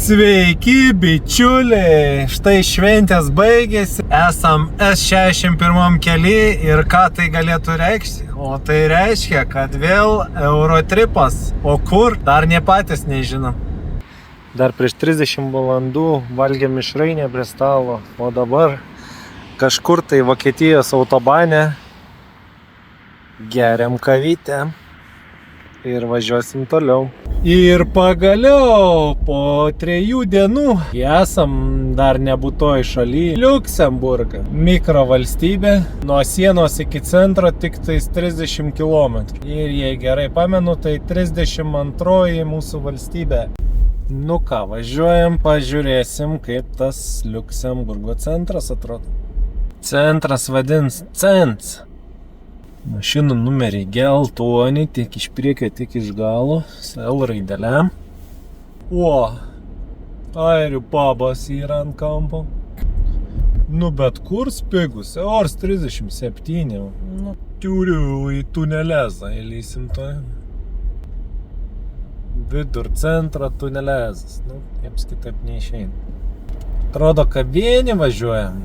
Sveiki, bičiuliai! Štai šventės baigėsi. Esam S61 kely ir ką tai galėtų reikšti? O tai reiškia, kad vėl Eurotripas. O kur? Dar ne patys nežinom. Dar prieš 30 valandų valgėm mišrainę prie stalo, o dabar kažkur tai Vokietijos autobane geriam kavytę ir važiuosim toliau. Ir pagaliau po 3 dienų esam dar nebūtoj šaly Liuksemburgą. Mikrovalstybė, nuo sienos iki centro tik tais 30 km. Ir jei gerai pamenu, tai 32 mūsų valstybė. Nu ką, važiuojam, pažiūrėsim, kaip tas Liuksemburgo centras atrodo. Centras vadins Cents. Mašinų numeriai geltoni, tiek iš priekio, tiek iš galo, su L raidelėm. O, airių pabas yra ant kampo. Nu bet kur spigus, Ors 37. Nu, tiuriu į tunelezą įlysim to. Vidur centro tunelezas, nu, jiems kitaip neišeina. Atrodo, kad vieni važiuojam.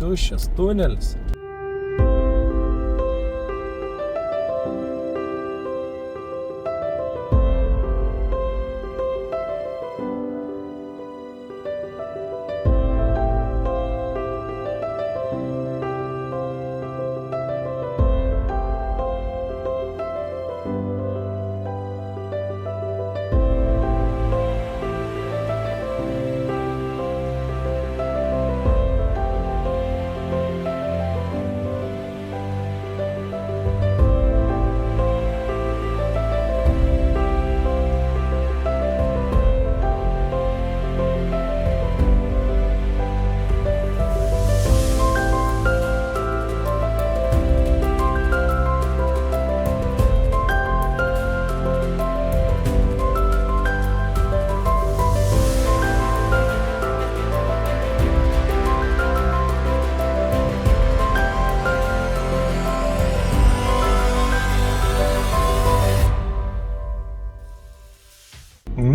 Tuščias tunelis.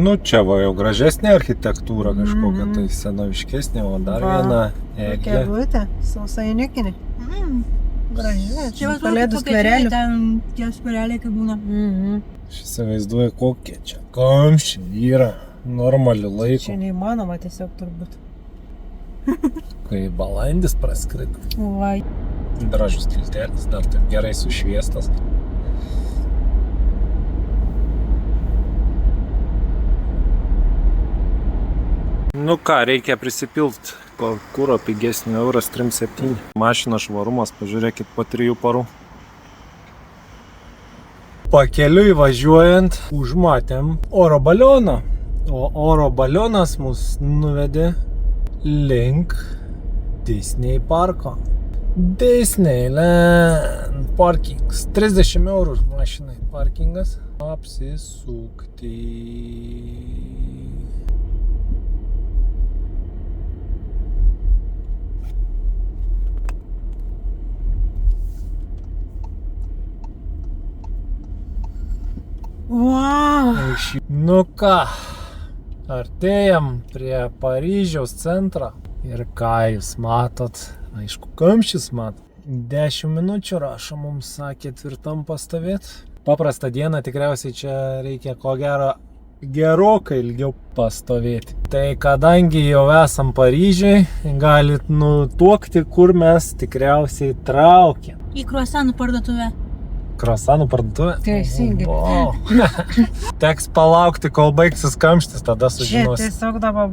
Nu, čia va jau gražesnė architektūra kažkokia, tai senoviškesnė, o dar viena eglė. Tokia eglutė, sausainiukinė. Graži. Čia kalėdų skverelių. Ten tie skvereliai, kai būna. Aš įsivaizduoju, kokie čia kamščiai yra normaliu laiku. Čia neįmanoma tiesiog turbūt. Kai balandis praskrido. Vai. Gražus tiltelis, dar taip gerai sušviestas. Nu ką, reikia prisipilt kuro pigesnio euras 3,7. Mašino švarumas, pažiūrėkit, po 3 parų. Pakeliui važiuojant užmatėm oro balioną. O oro balionas mus nuvedė link Disney parko. Disneyland parkings. 30 eurų mašinai parkingas. Apsisukti. Wow. Nu ką, artėjam prie Paryžiaus centro ir ką jūs matot, aišku, kamščius matot. 10 minučių rašo, mums sakė tvirtam pastovėt. Paprastą dieną tikriausiai čia reikia ko gero gerokai ilgiau pastovėti. Tai kadangi jau esam Paryžiui, galit nutuokti, kur mes tikriausiai traukiam. Į kruasanų parduotuvę. Kruasanų parduotuvė? Teisingai. Teks palaukti, kol baigsis kamštis, tada sužinosi. Čia tiesiog dabar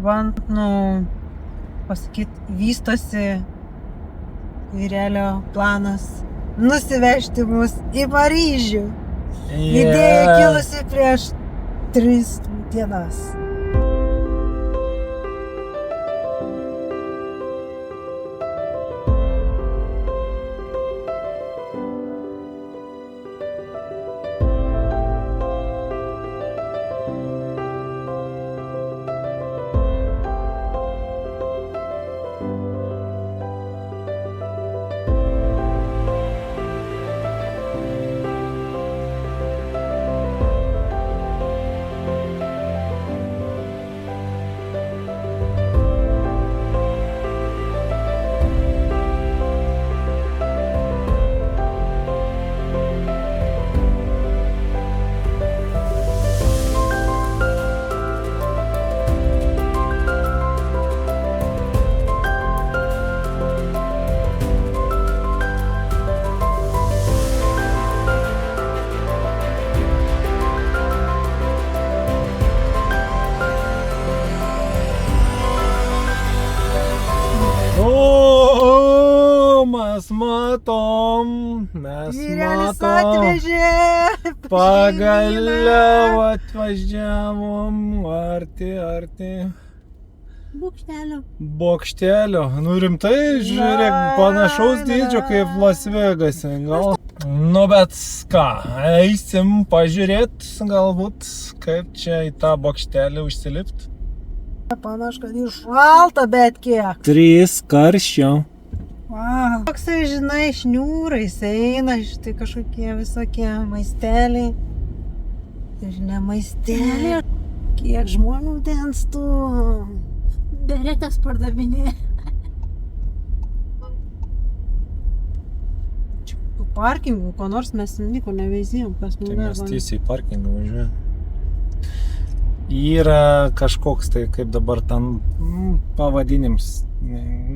vystosi vyrelio planas nusivežti mus į Paryžių. Idėja kilusi prieš 3 dienas. matom. Vyrelis atvežė. Pagaliau atvažiavom. Arti. Bokštelio. Nu rimtai, žiūrėk, panašaus dydžio kaip Las Vegase, gal. Nu bet ką, eisim pažiūrėt, galbūt, kaip čia į tą bokštelį užsilipt. Panašu, kad šalta, bet kiek. 3 karščio. Wow. Toksai, žinai, šniūrais eina, šitai kažkokie visokie maisteliai. Žinai, maisteliai. Kiek žmonių ten stovi. Beretės pardavinė. Čia parkingų, ko nors mes nieko neveizėjom, kas Tai mes tiesiai į parkingą važiuojam. Yra kažkoks tai, kaip dabar ten pavadinims,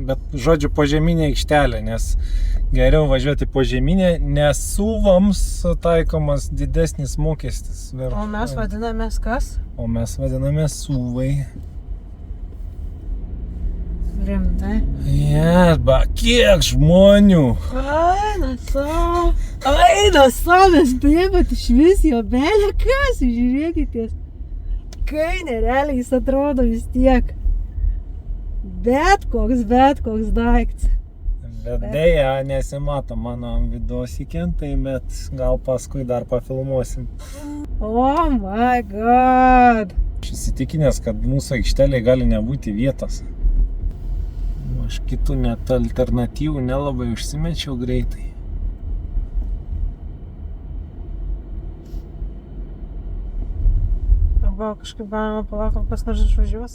bet žodžiu požeminė aikštelė, nes geriau važiuoti požeminė, nes suvams taikomas didesnis mokestis. O mes vadinamės kas? O mes vadinamės suvai. Rimtai. Jeba, kiek žmonių! Aina savęs, bet iš vis jo belė kas, žiūrėkitės. Kai nerealiai jis atrodo vis tiek. Bet koks daiktas. Bet dėja, nesimato mano vidos įkentai, bet gal paskui dar pafilmuosim. Oh my god. Aš įsitikinęs, kad mūsų aikšteliai gali nebūti vietos. Aš kitų net alternatyvų nelabai užsimečiau greitai. Gal kažkaip galima palaukti, kas nors išvažiuos?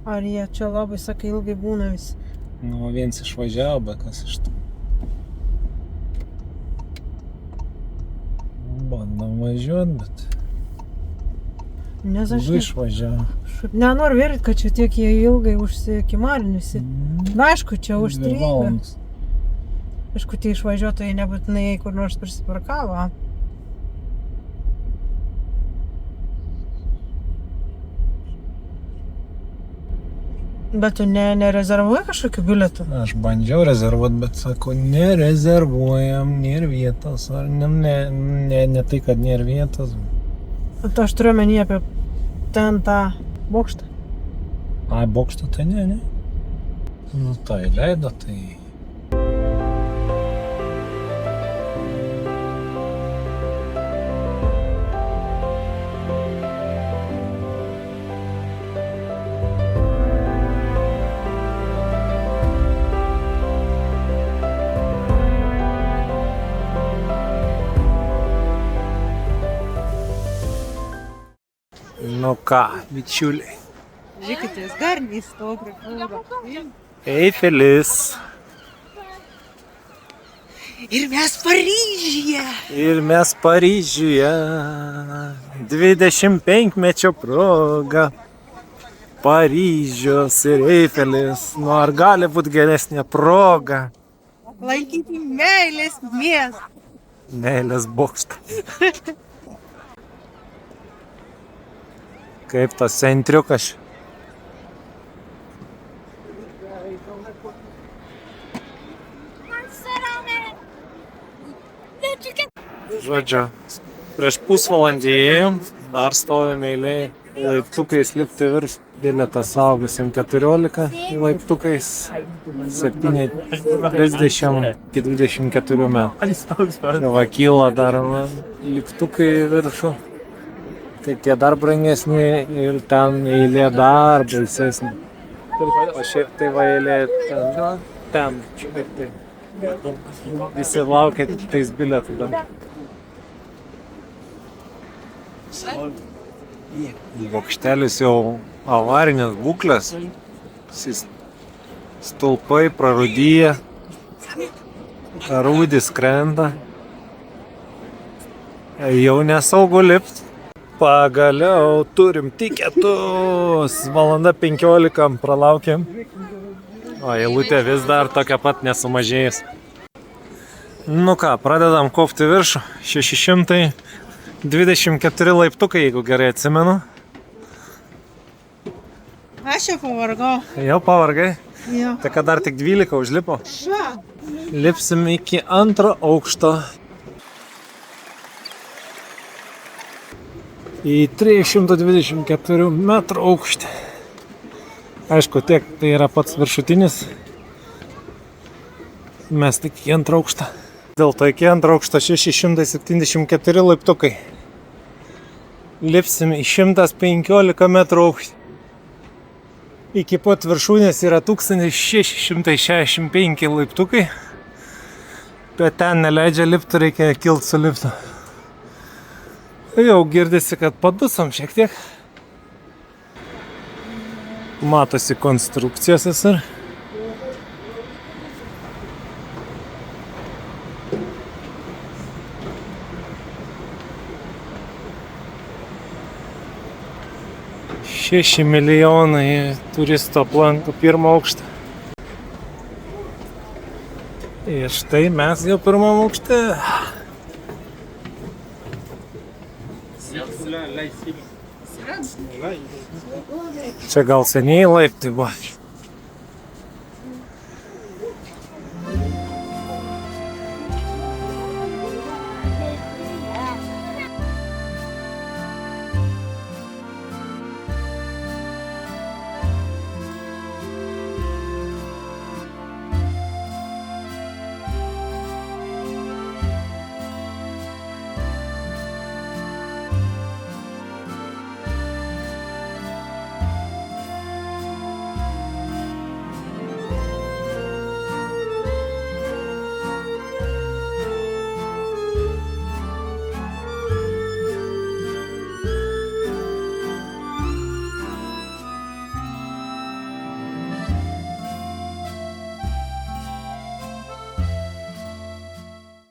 Ar jie čia labai, sakai, ilgai būna visi? Nu, viens išvažiavo, bet kas iš to? Bandom važiuot, bet... Nes aš Du išvažiavo. nenoriu veryti, kad čia tiek jie ilgai užsikimariniusi. Na, aišku, čia užstringa. Aišku, tie išvažiuotojai nebūtinai kur nors prisiparkavo. Bet tu nerezervuoji kažkokių bilietų? Aš bandžiau rezervuot, bet sako, nerezervuojam, nėra vietos. Ar ne tai, kad nėra vietos. Tai aš turiu menį apie ten tą bokštą. Ai, bokštą tai ne. Nu tai leido, tai... Nu ką, bičiuliai. Žiūrėkitės, garniai stovi prie Eifelis. Ir mes Paryžiuje! Ir mes Paryžiuje. 25-mečio proga. Paryžius ir Eifelis. Nu ar gali būti geresnė proga? Lankyti meilės miestą. Meilės bokštas. Kaip tas centriukas. Žodžiu, prieš pusvalandį ėjom, dar stovėm eilėj, laiptukais lipti virš, bilietas suaugusiem 14, laiptukais 7:30 iki 24 metų. Va kyla dar liptukai viršų. Tai tie dar brangesni ir ten eilė dar baisesnė. O šiaip tai va eilė ten. Tai. Visi laukia tais bilietų. Bokštelis jau avarinės būklės. Stulpai prarūdyja. Rūdis krenta. Jau nesaugu lipt. Pagaliau turim tiketus. Valanda 15 pralaukėm. O eilutė vis dar tokia pat nesumažėjus. Nu ką, pradedam kopti viršų. 624 laiptukai, jeigu gerai atsimenu. Aš jau pavargau. Jau pavargai? Jo. Tai kad dar tik 12 užlipo. Lipsim iki 2 aukšto. Į 324 metrų aukštį. Aišku, tiek tai yra pats viršutinis. Mes tik į 2 aukštą. Dėl to iki 2 aukšto 674 laiptukai. Lipsim į 115 metrų aukštį. Iki pat viršūnės yra 1665 laiptukai. Bet ten neleidžia lipti, reikia kilti su liftu. Jau girdisi, kad padusom šiek tiek. Matosi konstrukcijos visur. Šeši milijonai turistų aplanko 1 aukštą. Ir štai mes jau 1 aukšte. Čia gal seniai laiptai buvo.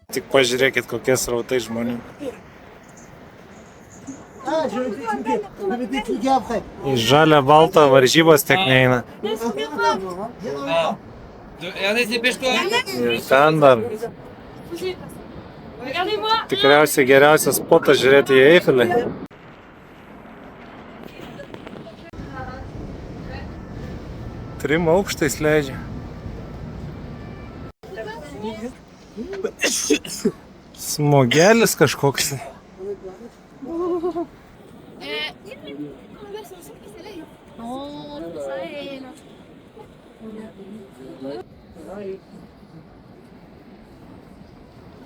Tik pažiūrėkit, kokie srautai žmonių. Į žalią baltą varžybos tiek neina. Ir ten dar. Tikriausiai geriausias spotas žiūrėti į Eifelį. Trim aukštais leidžia. Smogelis kažkoks.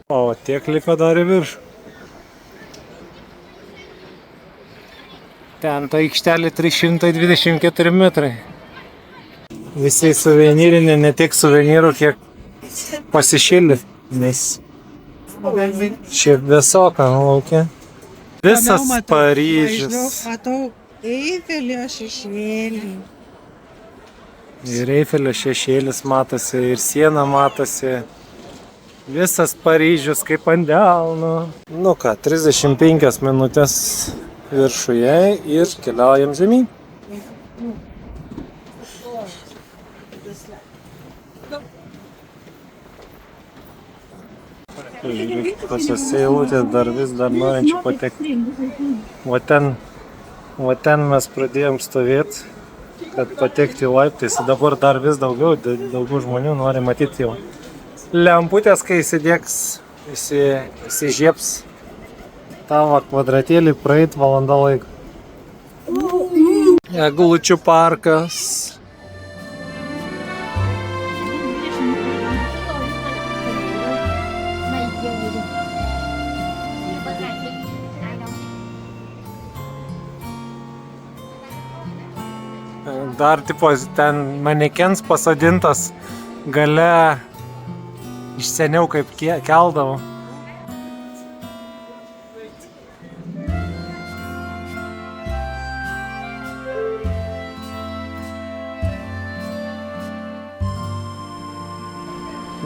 O tiek liko dar į viršų. Ten ta aikštelė 324 metrai. Visi suvenyrinė, ne tiek suvenyrų, kiek pasišildė. Nes šiaip vėsoka laukia. Visas Paryžius. Matau Eifelio šešėlį. Ir Eifelio šešėlis matosi, ir siena matosi. Visas Paryžius kaip ant delno. Nu ką, 35 minutės viršuje ir keliaujam žemyn. Pasiose eilutės dar norinčių patekti. Va ten mes pradėjom stovėti, kad patekti į laiptais. Dabar dar vis daugiau žmonių nori matyti jau. Lemputės, kai įsidėks, įsižiebs tavo kvadratėlį, praeit valandą laiko. Eglučių parkas. Dar tipo ten manekens pasodintas gale iš seniau kaip keldavo.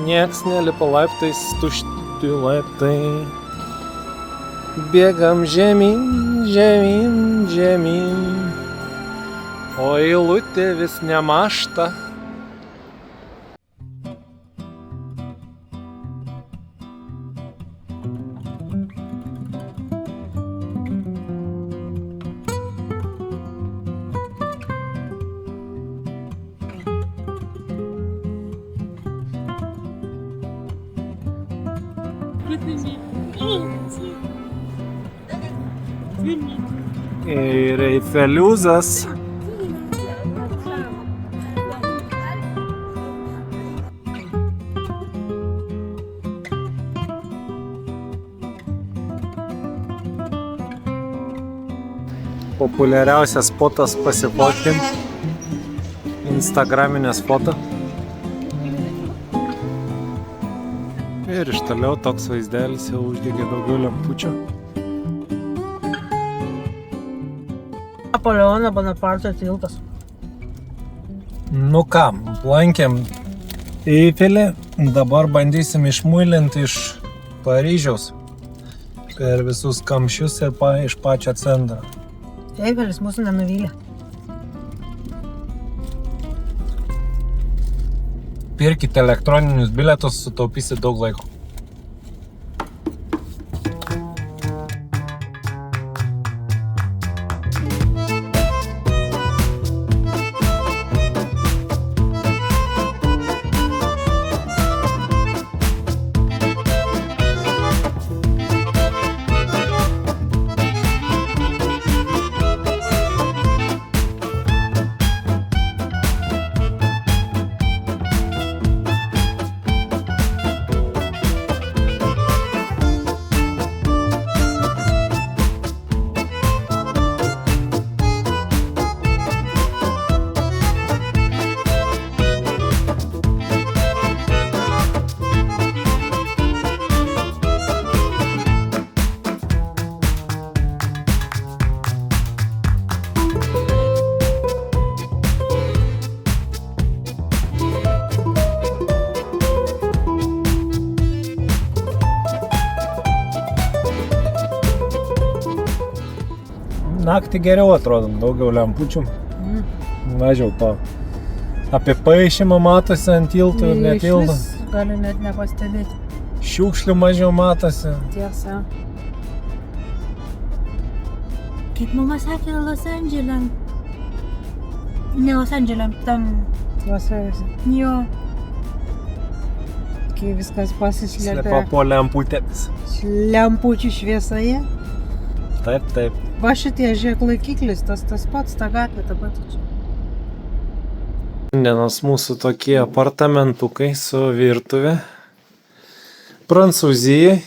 Nieks nelipa laiptais, tušti laiptai. Bėgam žemyn, žemyn, žemyn. O eilutė vis nemažta. Ir Eifeliuzas. Populiariausias spotas pasifotkint. Instagraminės foto. Ir iš toliau toks vaizdelis jau uždegė daugiau lempučių. Napoleono Bonaparto tiltas. Nu ką, lankėm Eifelį, dabar bandysim išmuilinti iš Paryžiaus per visus kamščius ir iš pačio centro. Eifelis mūsų nenuvylė. Pirkite elektroninius bilietus, sutaupysit daug laiko. Naktį geriau atrodom, daugiau lempučių. Mažiau to. Apie paišymą matosi ant tiltų ir netildo. Galiu net nepastebėti. Šiukšlių mažiau matosi. Tiesa. Kaip mama sakė, Los Andželė. Ne Los Andželė, tam. Vasarėse. Jo. Kai viskas pasislėpė. Slepa po lemputėmis. Lempučių šviesoje. Taip, taip. Va šitie, žiūrėk, laikiklis, tas pats, ta gatvė, ta pati čia. Šiandienos mūsų tokie apartamentukai su virtuvė. Prancūzijai.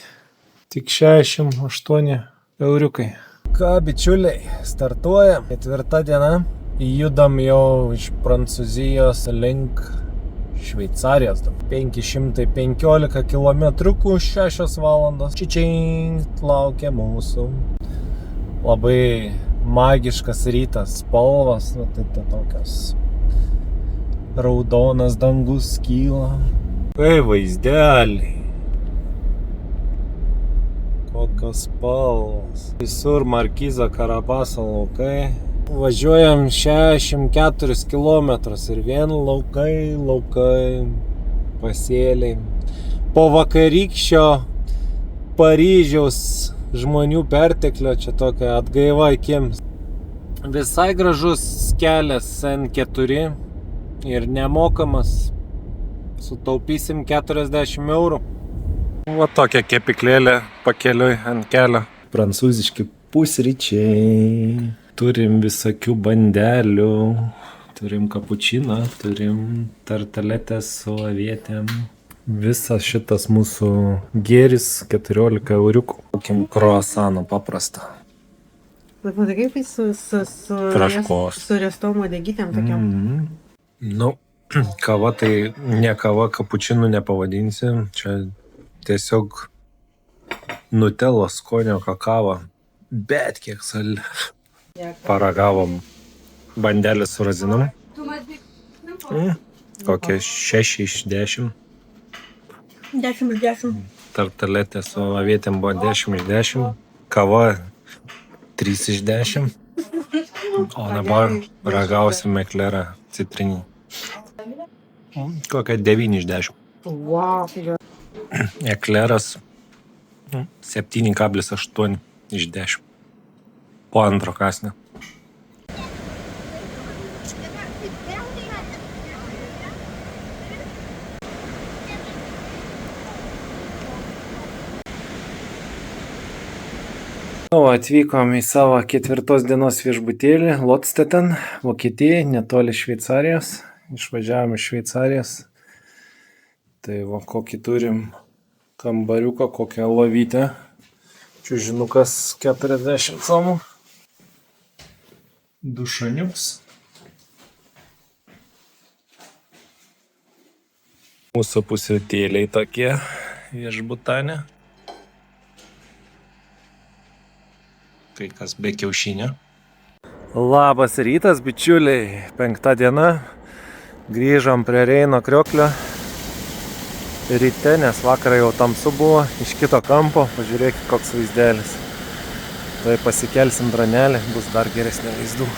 Tik 68 euriukai. Ką, bičiuliai, startuojam. 4 diena. Judam jau iš Prancūzijos link Šveicarijos. 515 kilometriukų, 6 valandos. Čičingt laukia mūsų. Labai magiškas rytas, spalvas, tai tokios raudonas dangus kyla. Kai vaizdeliai. Kokios spalvos. Visur Markizo Karabaso laukai. Važiuojam 64 km ir vien laukai, pasėliai. Po vakarykščio Paryžiaus žmonių perteklio, čia tokia atgaiva akims. Visai gražus kelias N4 ir nemokamas. Sutaupysim 40 eurų. Va tokia kepiklėlė pakeliui ant kelio. Prancūziški pusryčiai. Turim visokių bandelių. Turim kapučiną, turim tartaletės su avietėm. Visas šitas mūsų gėris 14 euriukų. Kokiam croissantą paprastą. Labai kaip su Traškos. Su restom uodegytėm tokiam. Nu, kava tai ne kava, kapučinų nepavadinsi. Čia tiesiog nutelos skonio kakava. Bet kiek salė. Paragavom bandelį su razinom. Kokie 6 iš 10. 10 iš 10. Tartaletė su avietėm buvo 10 iš 10. Kava 3 iš 10. O dabar ragausim eklerą citrinį. Kokia 9 iš 10. Wow. Ekleras 7,8 iš 10. Po antro kąsnio. Atvykom į savo 4 dienos viešbutėlį Lotsteten, Vokietijai, netoli Šveicarijos. Išvažiavom iš Šveicarijos. Tai va, kokį turim kambariuką, kokią lovytę. Čiužinukas 40 cm. Dušaniuks. Mūsų pusrytėliai tokie viešbutane. Kai kas be kiaušinio. Labas rytas, bičiuliai. 5 diena. Grįžom prie Reino krioklio. Ryte, nes vakarą jau tamsu buvo. Iš kito kampo. Pažiūrėkit, koks vaizdelis. Tai pasikelsim dranelį. Bus dar geresnė vaizdų.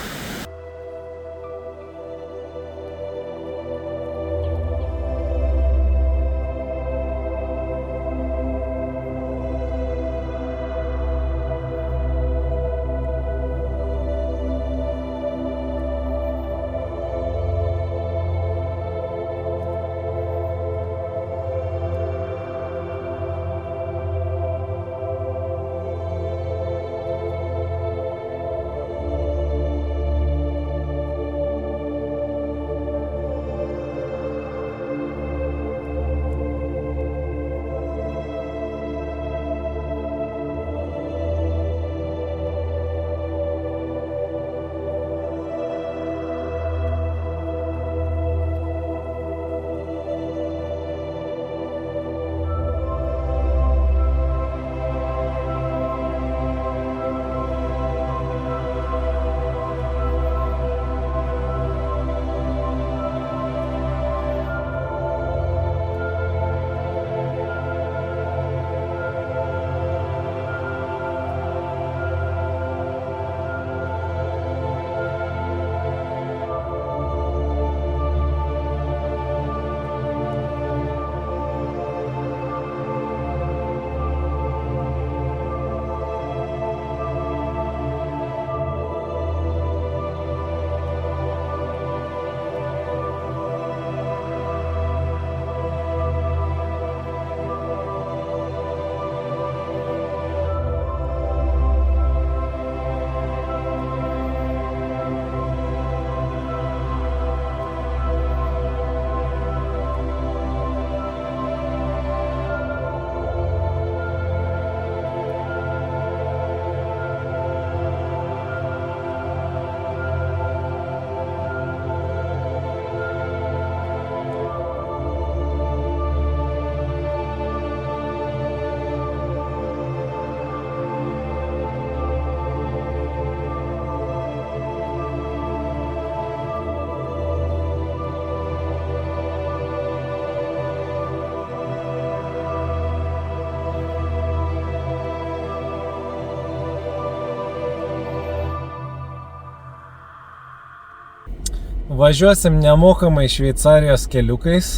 Važiuosim nemokamai Šveicarijos keliukais.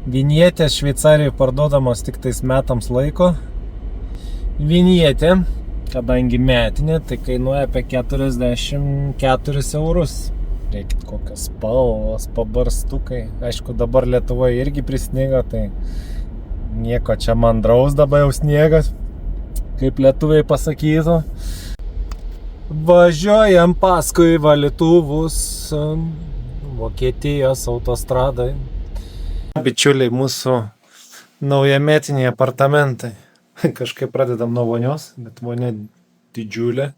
Vinietės Šveicarijoje parduodamos tik tais metams laiko. Vinietė, kadangi metinė, tai kainuoja apie 44 eurus. Reikit kokios spalvos, pabarstukai. Aišku, dabar Lietuvoje irgi prisnigo, tai nieko čia mandraus dabar jau sniegas, kaip lietuviai pasakytų. Važiuojam paskui valytuvus Vokietijos autostradai. Bičiuliai, mūsų naujametiniai apartamentai. Kažkaip pradedam nuo vonios, bet vonia didžiulė.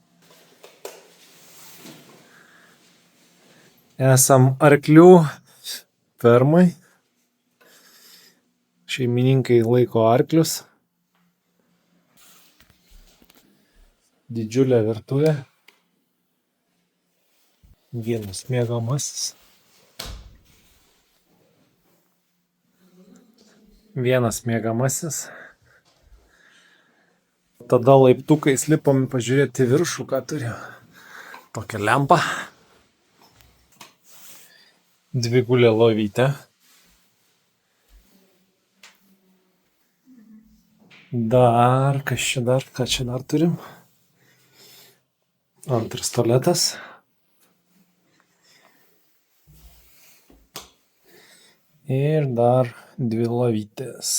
Esam arklių fermai. Šeimininkai laiko arklius. Didžiulė virtuvė. Vienas miegamasis. Tada laiptukais lipom pažiūrėti viršų, ką turiu. Tokią lempą. Dvigulė lovytė. Ką čia dar turim? Antras tualetas. Ir dar 2 lovytės.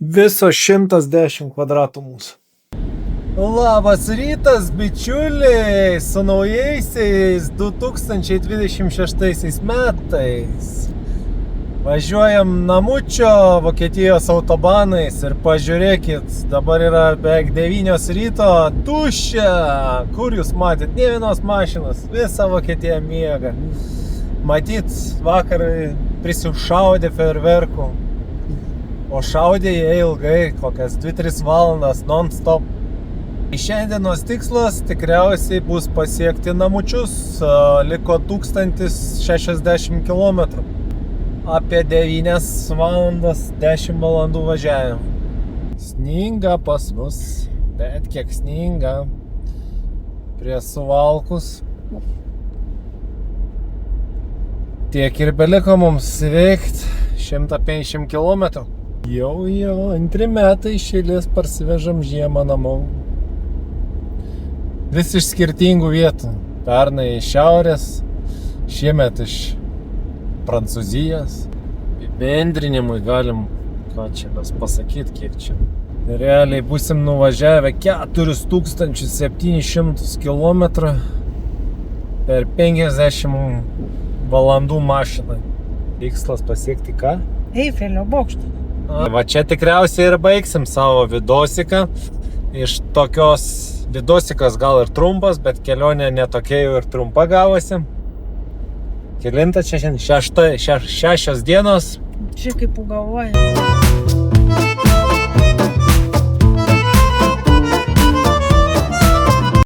Viso 110 kvadratų mūsų. Labas rytas, bičiuliai, su naujaisiais 2026 metais. Važiuojam namučio Vokietijos autobanais ir pažiūrėkit, dabar yra beveik 9 ryto, tuščia. Kur jūs matėt? Nė vienos mašinos, visa Vokietija miega. Matyt, vakar prisišaudė fejerverkų, o šaudė jie ilgai, kokias 2-3 valandas non-stop. Šiandienos tikslas tikriausiai bus pasiekti namučius, liko 1060 km. Apie 9 valandas 10 valandų važiavimo. Sninga pas mus, bet kiek sninga. Prie Suvalkus. Tiek ir beliko mums veikti 150 km. Jau, 2 metai iš eilės parsivežam žiemą namo. Vis iš skirtingų vietų. Pernai iš šiaurės, šiemet iš Prancūzijos. Bendrinimui galim, ką čia mes pasakyti, kiek čia. Realiai būsim nuvažiavę 4700 km per 50 valandų mašiną. Tikslas pasiekti ką? Eifelio bokštą. Va čia tikriausiai ir baigsim savo vidosiką. Iš tokios vidosikas gal ir trumpas, bet kelionė netokia jau ir trumpa gavosi. Kelinta čia šiandien? 6 dienos. Čia kaip galvoja.